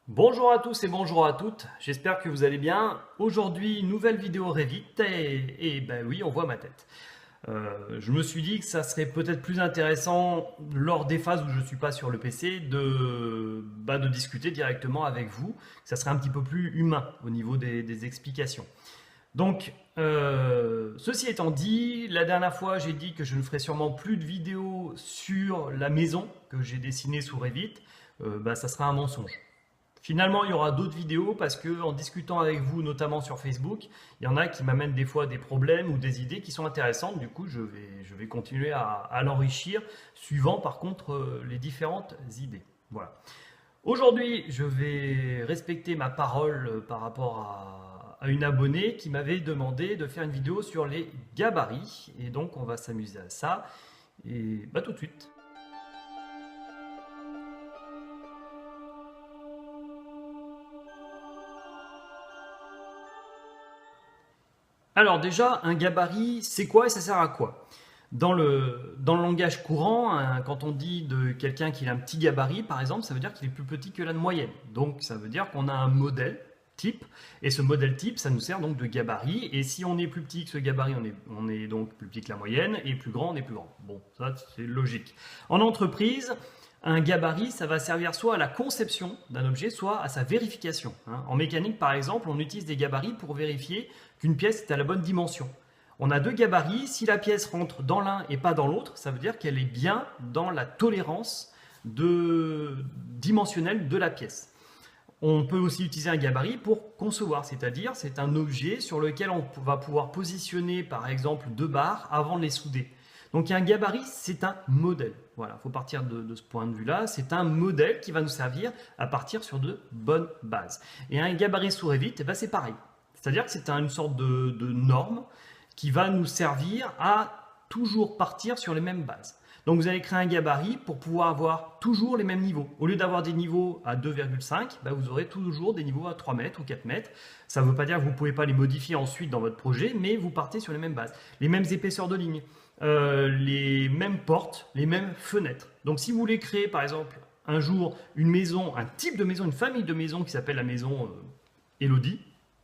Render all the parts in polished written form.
Bonjour à tous et bonjour à toutes, j'espère que vous allez bien. Aujourd'hui, nouvelle vidéo Revit et ben oui, on voit ma tête. Je me suis dit que ça serait peut-être plus intéressant lors des phases où je ne suis pas sur le PC de discuter directement avec vous. Ça serait un petit peu plus humain au niveau des explications. Donc, ceci étant dit, la dernière fois j'ai dit que je ne ferai sûrement plus de vidéos sur la maison que j'ai dessinée sous Revit. Ça sera un mensonge. Finalement, il y aura d'autres vidéos parce que en discutant avec vous, notamment sur Facebook, il y en a qui m'amènent des fois des problèmes ou des idées qui sont intéressantes. Du coup, je vais continuer à l'enrichir, suivant par contre les différentes idées. Voilà. Aujourd'hui, je vais respecter ma parole par rapport à une abonnée qui m'avait demandé de faire une vidéo sur les gabarits. Et donc, on va s'amuser à ça. Et tout de suite. Alors déjà, un gabarit, c'est quoi et ça sert à quoi? Dans le langage courant, quand on dit de quelqu'un qu'il a un petit gabarit, par exemple, ça veut dire qu'il est plus petit que la moyenne. Donc ça veut dire qu'on a un modèle type, et ce modèle type, ça nous sert donc de gabarit. Et si on est plus petit que ce gabarit, on est donc plus petit que la moyenne, et plus grand, on est plus grand. Bon, ça c'est logique. En entreprise, un gabarit, ça va servir soit à la conception d'un objet, soit à sa vérification. En mécanique, par exemple, on utilise des gabarits pour vérifier qu'une pièce est à la bonne dimension. On a deux gabarits, si la pièce rentre dans l'un et pas dans l'autre, ça veut dire qu'elle est bien dans la tolérance dimensionnelle de la pièce. On peut aussi utiliser un gabarit pour concevoir, c'est-à-dire c'est un objet sur lequel on va pouvoir positionner par exemple deux barres avant de les souder. Donc un gabarit, c'est un modèle. Voilà, il faut partir de ce point de vue-là. C'est un modèle qui va nous servir à partir sur de bonnes bases. Et un gabarit sous Revit, c'est pareil. C'est-à-dire que c'est une sorte de norme qui va nous servir à toujours partir sur les mêmes bases. Donc vous allez créer un gabarit pour pouvoir avoir toujours les mêmes niveaux. Au lieu d'avoir des niveaux à 2,5, vous aurez toujours des niveaux à 3 mètres ou 4 mètres. Ça ne veut pas dire que vous ne pouvez pas les modifier ensuite dans votre projet, mais vous partez sur les mêmes bases. Les mêmes épaisseurs de ligne, les mêmes portes, les mêmes fenêtres. Donc si vous voulez créer par exemple un jour une maison, un type de maison, une famille de maisons qui s'appelle la maison Elodie,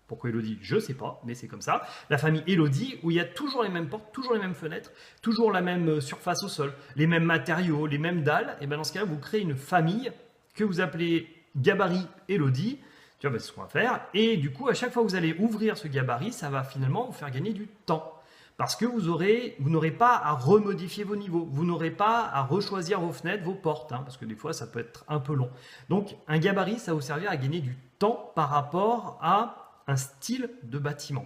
pourquoi Elodie, je ne sais pas, mais c'est comme ça. La famille Elodie, où il y a toujours les mêmes portes, toujours les mêmes fenêtres, toujours la même surface au sol, les mêmes matériaux, les mêmes dalles, et bien dans ce cas-là, vous créez une famille que vous appelez gabarit Elodie. Tu vois, c'est ce qu'on va faire. Et du coup, à chaque fois que vous allez ouvrir ce gabarit, ça va finalement vous faire gagner du temps. Parce que vous n'aurez pas à remodifier vos niveaux, vous n'aurez pas à rechoisir vos fenêtres, vos portes, parce que des fois ça peut être un peu long. Donc un gabarit, ça va vous servir à gagner du temps par rapport à un style de bâtiment.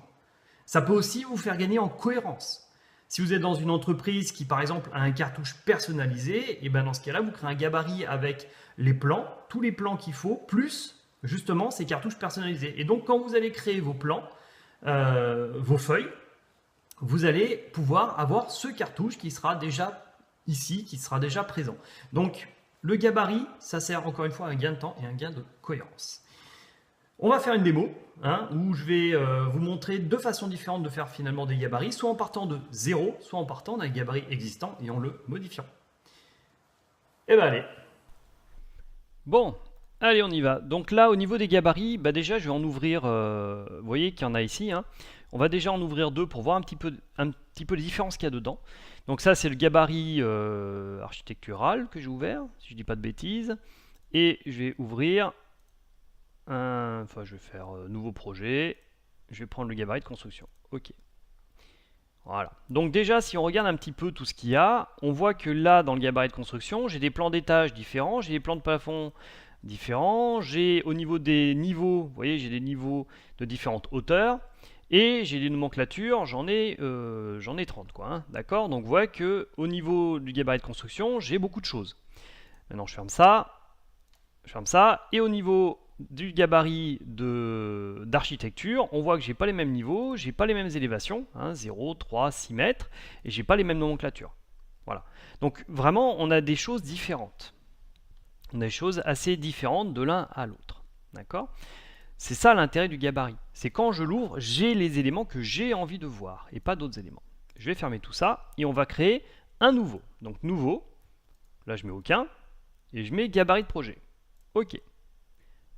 Ça peut aussi vous faire gagner en cohérence. Si vous êtes dans une entreprise qui, par exemple, a un cartouche personnalisé, et dans ce cas-là, vous créez un gabarit avec les plans, tous les plans qu'il faut, plus justement ces cartouches personnalisées. Et donc, quand vous allez créer vos plans, vos feuilles, vous allez pouvoir avoir ce cartouche qui sera déjà ici, qui sera déjà présent. Donc, le gabarit, ça sert encore une fois à un gain de temps et un gain de cohérence. On va faire une démo où je vais vous montrer deux façons différentes de faire finalement des gabarits, soit en partant de zéro, soit en partant d'un gabarit existant et en le modifiant. Et allez. Bon, allez on y va. Donc là au niveau des gabarits, déjà je vais en ouvrir, vous voyez qu'il y en a ici. On va déjà en ouvrir deux pour voir un petit peu les différences qu'il y a dedans. Donc ça c'est le gabarit architectural que j'ai ouvert, si je ne dis pas de bêtises. Et je vais ouvrir je vais faire nouveau projet, je vais prendre le gabarit de construction. Ok. Voilà. Donc déjà, si on regarde un petit peu tout ce qu'il y a, on voit que là, dans le gabarit de construction, j'ai des plans d'étage différents, j'ai des plans de plafond différents, j'ai au niveau des niveaux, vous voyez, j'ai des niveaux de différentes hauteurs, et j'ai des nomenclatures, j'en ai 30, quoi. D'accord. Donc vous voyez que au niveau du gabarit de construction, j'ai beaucoup de choses. Maintenant, je ferme ça, et au niveau du gabarit d'architecture, on voit que j'ai pas les mêmes niveaux, j'ai pas les mêmes élévations, 0, 3, 6 mètres, et j'ai pas les mêmes nomenclatures. Voilà. Donc vraiment, on a des choses différentes. On a des choses assez différentes de l'un à l'autre. D'accord ? C'est ça l'intérêt du gabarit. C'est quand je l'ouvre, j'ai les éléments que j'ai envie de voir, et pas d'autres éléments. Je vais fermer tout ça, et on va créer un nouveau. Donc nouveau, là je mets aucun, et je mets gabarit de projet. Ok.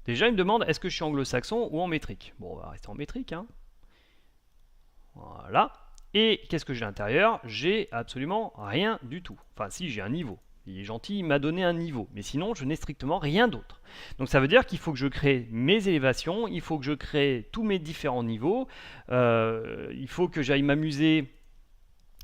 Déjà, il me demande est-ce que je suis anglo-saxon ou en métrique. Bon, on va rester en métrique. Hein. Voilà. Et qu'est-ce que j'ai à l'intérieur? J'ai absolument rien du tout. Enfin, si, j'ai un niveau. Il est gentil, il m'a donné un niveau. Mais sinon, je n'ai strictement rien d'autre. Donc ça veut dire qu'il faut que je crée mes élévations, il faut que je crée tous mes différents niveaux, il faut que j'aille m'amuser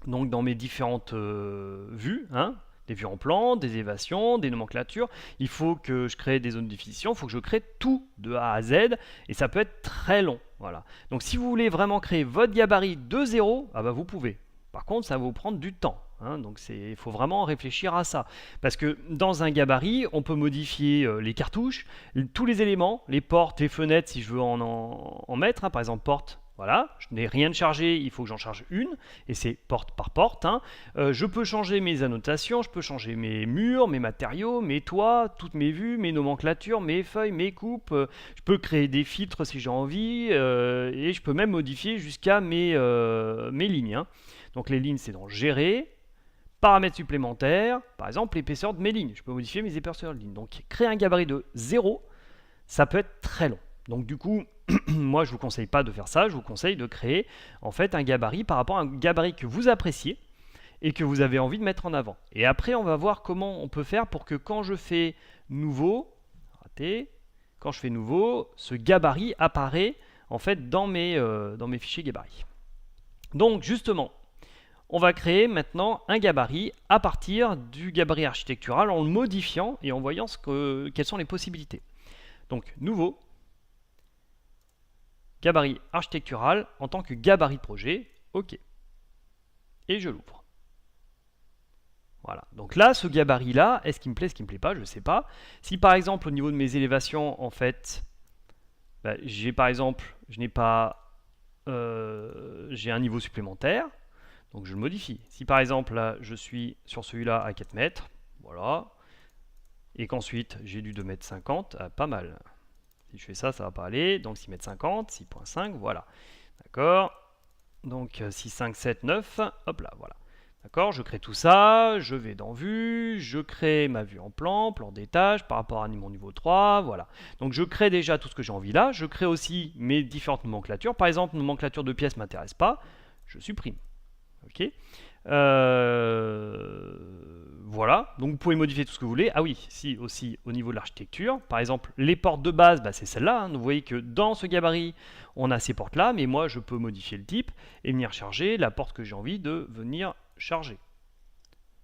donc dans mes différentes vues, hein, des vues en plan, des élévations, des nomenclatures. Il faut que je crée des zones de définition, il faut que je crée tout de A à Z, et ça peut être très long. Voilà. Donc si vous voulez vraiment créer votre gabarit de zéro, ah bah vous pouvez. Par contre, ça va vous prendre du temps. Hein, donc il faut vraiment réfléchir à ça. Parce que dans un gabarit, on peut modifier les cartouches, tous les éléments, les portes, les fenêtres, si je veux en mettre. Hein, par exemple, porte. Voilà, je n'ai rien de chargé, il faut que j'en charge une, et c'est porte par porte. Hein. Je peux changer mes annotations, je peux changer mes murs, mes matériaux, mes toits, toutes mes vues, mes nomenclatures, mes feuilles, mes coupes. Je peux créer des filtres si j'ai envie, et je peux même modifier jusqu'à mes lignes. Hein. Donc les lignes, c'est dans Gérer, paramètres supplémentaires, par exemple l'épaisseur de mes lignes. Je peux modifier mes épaisseurs de lignes. Donc créer un gabarit de 0, ça peut être très long. Donc du coup, moi je ne vous conseille pas de faire ça, je vous conseille de créer en fait un gabarit par rapport à un gabarit que vous appréciez et que vous avez envie de mettre en avant. Et après on va voir comment on peut faire pour que quand je fais nouveau, quand je fais nouveau, ce gabarit apparaît en fait dans mes fichiers gabarits. Donc justement, on va créer maintenant un gabarit à partir du gabarit architectural en le modifiant et en voyant quelles sont les possibilités. Donc nouveau, gabarit architectural en tant que gabarit de projet, ok. Et je l'ouvre. Voilà, donc là, ce gabarit-là, est-ce qu'il me plaît, est-ce qu'il ne me plaît pas, je ne sais pas. Si par exemple, au niveau de mes élévations, en fait, j'ai par exemple, je n'ai pas, j'ai un niveau supplémentaire, donc je le modifie. Si par exemple, là, je suis sur celui-là à 4 mètres, voilà, et qu'ensuite, j'ai du 2,50 m, pas mal. Si je fais ça, ça va pas aller. Donc 6,50 m, 6,5, voilà. D'accord. Donc 6, 5, 7, 9. Hop là, voilà. D'accord, je crée tout ça, je vais dans vue, je crée ma vue en plan, plan d'étage par rapport à mon niveau 3, voilà. Donc je crée déjà tout ce que j'ai envie là, je crée aussi mes différentes nomenclatures. Par exemple, nomenclature de pièces ne m'intéresse pas, je supprime. Ok. Voilà, donc vous pouvez modifier tout ce que vous voulez. Ah oui, si aussi au niveau de l'architecture, par exemple les portes de base, c'est celle-là. Hein. Vous voyez que dans ce gabarit, on a ces portes-là, mais moi je peux modifier le type et venir charger la porte que j'ai envie de venir charger.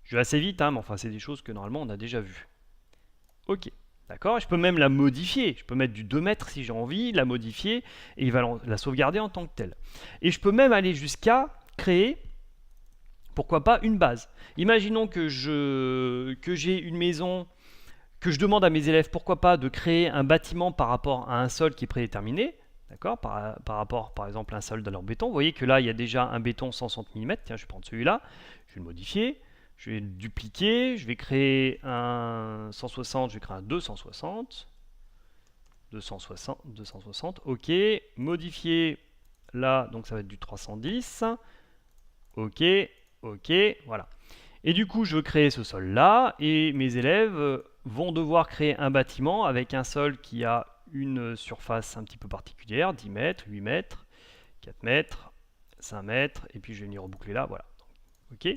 Je vais assez vite, hein, mais enfin c'est des choses que normalement on a déjà vues. Ok, d'accord, je peux même la modifier. Je peux mettre du 2 mètres si j'ai envie, la modifier et il va la sauvegarder en tant que telle. Et je peux même aller jusqu'à créer, pourquoi pas, une base. Imaginons que j'ai une maison, que je demande à mes élèves, pourquoi pas, de créer un bâtiment par rapport à un sol qui est prédéterminé, d'accord, par rapport, par exemple, à un sol en béton. Vous voyez que là, il y a déjà un béton 160 mm. Tiens, je vais prendre celui-là, je vais le modifier, je vais le dupliquer, je vais créer un 160, je vais créer un 260, 260, ok, modifier là, donc ça va être du 310, ok, ok, voilà. Et du coup, je veux créer ce sol-là, et mes élèves vont devoir créer un bâtiment avec un sol qui a une surface un petit peu particulière, 10 mètres, 8 mètres, 4 mètres, 5 mètres, et puis je vais venir reboucler là, voilà. Ok.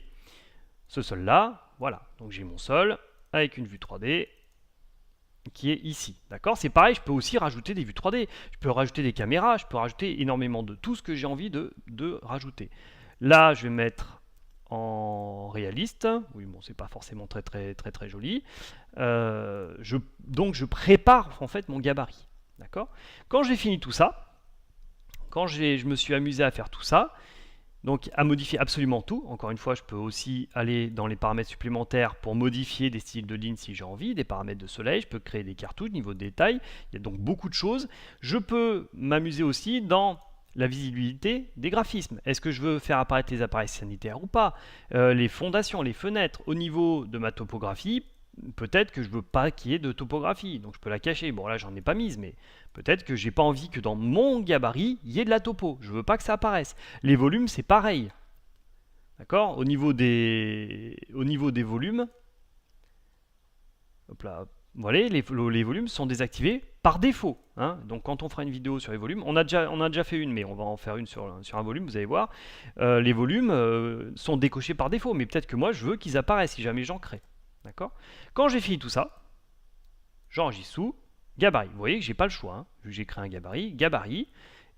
Ce sol-là, voilà. Donc j'ai mon sol avec une vue 3D qui est ici. D'accord. C'est pareil, je peux aussi rajouter des vues 3D. Je peux rajouter des caméras, je peux rajouter énormément de tout ce que j'ai envie de rajouter. Là, je vais mettre en réaliste. Oui, bon, c'est pas forcément très joli. Donc je prépare en fait mon gabarit. D'accord. Quand j'ai fini tout ça, quand je me suis amusé à faire tout ça, donc à modifier absolument tout. Encore une fois, je peux aussi aller dans les paramètres supplémentaires pour modifier des styles de ligne si j'ai envie, des paramètres de soleil, je peux créer des cartouches, niveau de détail, il y a donc beaucoup de choses. Je peux m'amuser aussi dans la visibilité des graphismes. Est-ce que je veux faire apparaître les appareils sanitaires ou pas, les fondations, les fenêtres. Au niveau de ma topographie, peut-être que je veux pas qu'il y ait de topographie, donc je peux la cacher. Bon là j'en ai pas mise, mais peut-être que j'ai pas envie que dans mon gabarit il y ait de la topo. Je veux pas que ça apparaisse. Les volumes c'est pareil. D'accord. Au niveau des volumes, hop là, voilà, les volumes sont désactivés par défaut. Hein. Donc quand on fera une vidéo sur les volumes, on a déjà fait une, mais on va en faire une sur un volume, vous allez voir. Les volumes sont décochés par défaut, mais peut-être que moi je veux qu'ils apparaissent si jamais j'en crée. D'accord? Quand j'ai fini tout ça, j'enregistre sous gabarit. Vous voyez que j'ai pas le choix. Hein. J'ai créé un gabarit,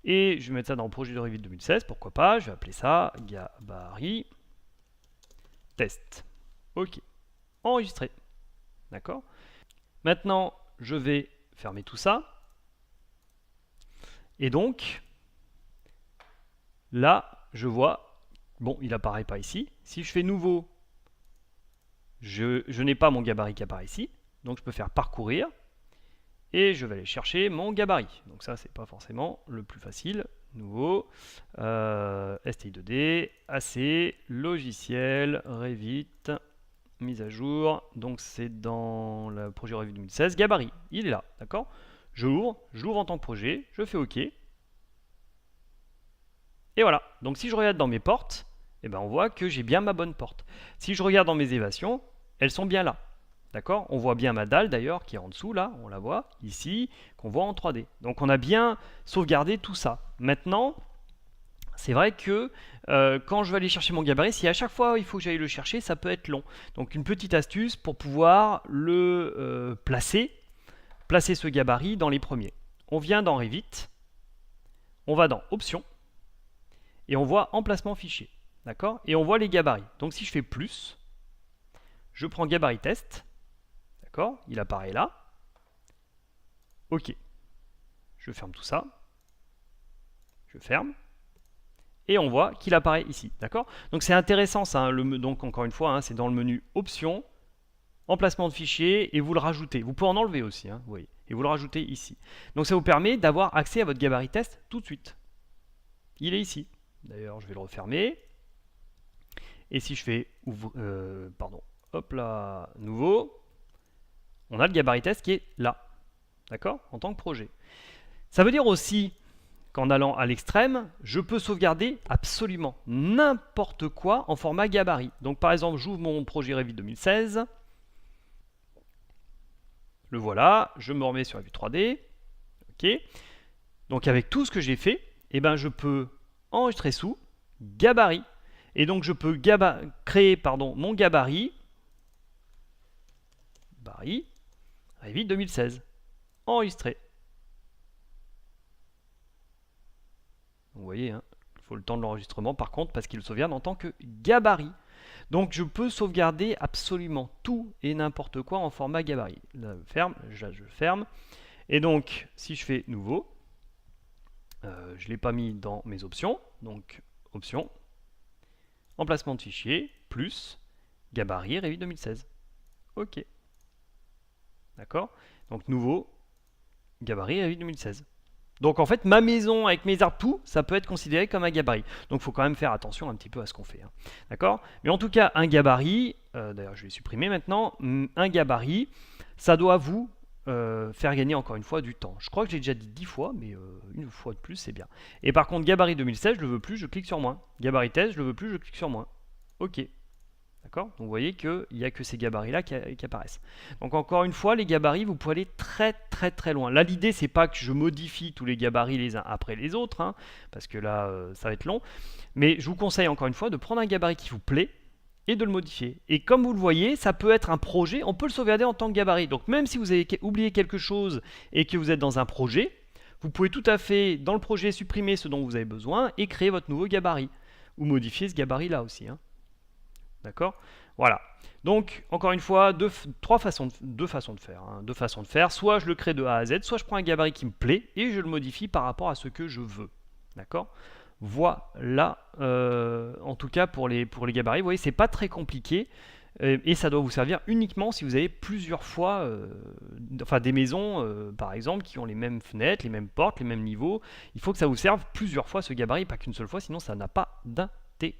et je vais mettre ça dans le projet de Revit 2016, pourquoi pas, je vais appeler ça gabarit test. Ok, enregistré. D'accord? Maintenant, je vais fermer tout ça. Et donc, là, je vois, bon, il apparaît pas ici. Si je fais nouveau, je n'ai pas mon gabarit qui apparaît ici. Donc, je peux faire parcourir. Et je vais aller chercher mon gabarit. Donc ça, c'est pas forcément le plus facile. Nouveau, STI2D, AC, logiciel, Revit, mise à jour. Donc c'est dans le projet Revit 2016. Gabarit, il est là, d'accord? Je l'ouvre en tant que projet, je fais OK. Et voilà. Donc si je regarde dans mes portes, eh ben on voit que j'ai bien ma bonne porte. Si je regarde dans mes élévations, elles sont bien là. D'accord? On voit bien ma dalle d'ailleurs qui est en dessous là, on la voit ici, qu'on voit en 3D. Donc on a bien sauvegardé tout ça. Maintenant, c'est vrai que quand je vais aller chercher mon gabarit, si à chaque fois il faut que j'aille le chercher, ça peut être long. Donc une petite astuce pour pouvoir le placer ce gabarit dans les premiers. On vient dans Revit, on va dans Options, et on voit Emplacement fichier. D'accord? Et on voit les gabarits. Donc si je fais plus, je prends gabarit test. D'accord? Il apparaît là. OK. Je ferme tout ça. Je ferme. Et on voit qu'il apparaît ici. D'accord? Donc c'est intéressant ça. Hein, donc encore une fois, hein, c'est dans le menu Options, Emplacement de fichier, et vous le rajoutez. Vous pouvez en enlever aussi. Hein, vous voyez. Et vous le rajoutez ici. Donc ça vous permet d'avoir accès à votre gabarit test tout de suite. Il est ici. D'ailleurs, je vais le refermer. Et si je fais hop là, nouveau, on a le gabarit test qui est là, d'accord, en tant que projet. Ça veut dire aussi qu'en allant à l'extrême, je peux sauvegarder absolument n'importe quoi en format gabarit. Donc par exemple, j'ouvre mon projet Revit 2016, le voilà, je me remets sur la vue 3D, ok. Donc avec tout ce que j'ai fait, eh ben, je peux enregistrer sous gabarit, et donc je peux créer mon gabarit, Revit 2016, enregistré. Vous voyez, hein, il faut le temps de l'enregistrement par contre parce qu'il sauvegarde en tant que gabarit. Donc je peux sauvegarder absolument tout et n'importe quoi en format gabarit. Là, je ferme. Et donc si je fais nouveau, je ne l'ai pas mis dans mes options. Donc options, emplacement de fichier, plus gabarit Revit 2016. OK. D'accord? Donc nouveau, gabarit Revit 2016. Donc en fait, ma maison avec mes arbres, tout, ça peut être considéré comme un gabarit. Donc il faut quand même faire attention un petit peu à ce qu'on fait. Hein. D'accord? Mais en tout cas, un gabarit, d'ailleurs je vais supprimer maintenant, un gabarit, ça doit vous faire gagner encore une fois du temps. Je crois que j'ai déjà dit 10 fois, mais une fois de plus, c'est bien. Et par contre, gabarit 2016, je le veux plus, je clique sur moins. Gabarit test, je le veux plus, je clique sur moins. OK. D'accord? Donc vous voyez qu'il n'y a que ces gabarits-là qui apparaissent. Donc encore une fois, les gabarits, vous pouvez aller très très très loin. Là, l'idée, c'est pas que je modifie tous les gabarits les uns après les autres, hein, parce que là, ça va être long. Mais je vous conseille encore une fois de prendre un gabarit qui vous plaît et de le modifier. Et comme vous le voyez, ça peut être un projet, on peut le sauvegarder en tant que gabarit. Donc même si vous avez oublié quelque chose et que vous êtes dans un projet, vous pouvez tout à fait, dans le projet, supprimer ce dont vous avez besoin et créer votre nouveau gabarit. Ou modifier ce gabarit-là aussi. Hein. D'accord? Voilà. Donc, encore une fois, deux façons de faire. Hein. Deux façons de faire. Soit je le crée de A à Z, soit je prends un gabarit qui me plaît et je le modifie par rapport à ce que je veux. D'accord? Voilà. En tout cas, pour les gabarits, vous voyez, c'est pas très compliqué. Et ça doit vous servir uniquement si vous avez plusieurs fois, des maisons, par exemple, qui ont les mêmes fenêtres, les mêmes portes, les mêmes niveaux. Il faut que ça vous serve plusieurs fois ce gabarit, pas qu'une seule fois, sinon ça n'a pas d'intérêt.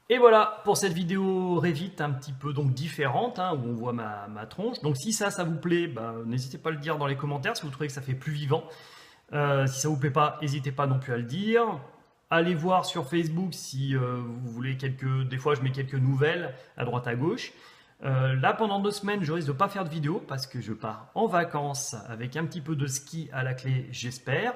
Et voilà pour cette vidéo Revit un petit peu donc différente, hein, où on voit ma tronche. Donc si ça vous plaît, n'hésitez pas à le dire dans les commentaires si vous trouvez que ça fait plus vivant. Si ça vous plaît pas, n'hésitez pas non plus à le dire. Allez voir sur Facebook si vous voulez des fois je mets quelques nouvelles à droite à gauche. Là, pendant 2 semaines, je risque de pas faire de vidéo parce que je pars en vacances avec un petit peu de ski à la clé, j'espère.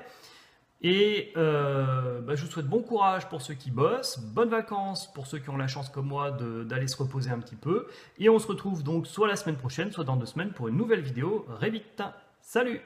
Et je vous souhaite bon courage pour ceux qui bossent, bonnes vacances pour ceux qui ont la chance comme moi d'aller se reposer un petit peu. Et on se retrouve donc soit la semaine prochaine, soit dans 2 semaines pour une nouvelle vidéo. Très vite. Salut!